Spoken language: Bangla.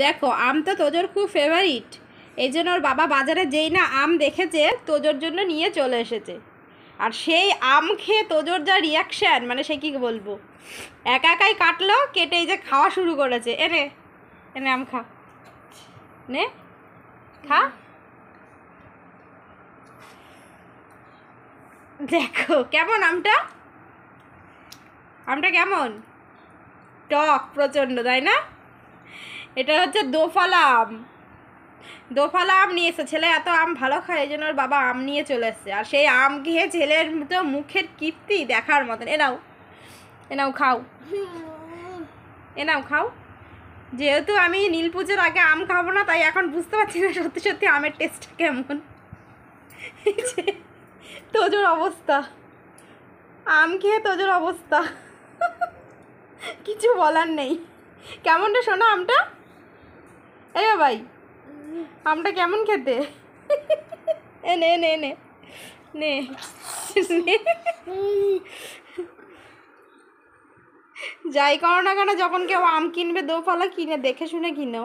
দেখো আম তো তোজোর খুব ফেভারিট, এই জন্য ওর বাবা বাজারে যেই না আম দেখেছে তোজোর জন্য নিয়ে চলে এসেছে। আর সেই আম খেয়ে তোজোর যা রিয়াকশান, মানে সে কী বলবো, একা একাই কাটলো, কেটে এই যে খাওয়া শুরু করেছে। এনে এনে আম খা, নে খা। দেখো কেমন আমটা, আমটা কেমন টক প্রচণ্ড, তাই না? এটা হচ্ছে দোফালা আম, দোফালা আম নিয়ে এসে, ছেলে এত আম ভালো খায় এই জন্য ওর বাবা আম নিয়ে চলে এসছে। আর সেই আম খেয়ে ছেলের তো মুখের কীর্তি দেখার মতন। এনাও এনাও খাও, এনাও খাও। যেহেতু আমি নীল পুজোর আগে আম খাবো না, তাই এখন বুঝতে পারছি না সত্যি সত্যি আমের টেস্টটা কেমন। তোজোর অবস্থা, আম খেয়ে তোজোর অবস্থা, কিছু বলার নেই। কেমন রে শোনা আমটা? এই ভাই, আমটা কেমন খেতে? এনে এনে এনে নে নে। যাই করো না কেন, যখন কেউ আম কিনবে দোফালা কিনে দেখে শুনে কিনো।